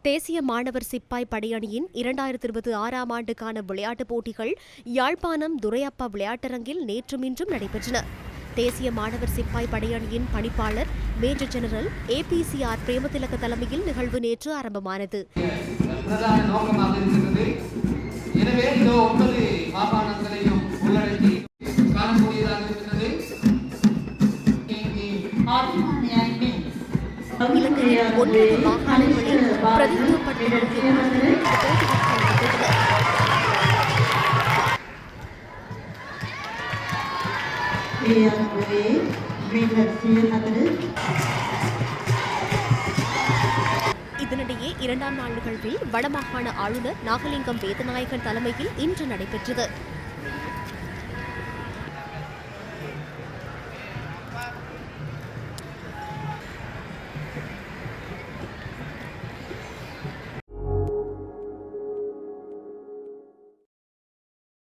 தேசிய மாணவர் சிப்பாய் படையணியின் 2026ஆம் ஆண்டுக்கான விளையாட்டுப் போட்டிகள் யாழ்ப்பாணம் துரையப்பா விளையாட்டரங்கில் நேற்றும் இன்றும் நடைபெற்றன. தேசிய மாணவர் சிப்பாய் படையணியின் பணிப்பாளர் மேஜர் ஜெனரல் APCR பிரேமதிலக தலைமையில் நிகழ்வு நேற்று ஆரம்பமானது. இலங்கையில் 9 மாகாணங்களில் பிரதிநிதித்துவப்படுத்தப்பட்ட இதனிடையே 2ஆம் நாள் நிகழ்வில் வடமாகாண ஆளுநர் நாகலிங்கம் வேதநாயகன் தலைமையில் இன்று நடைபெற்றது.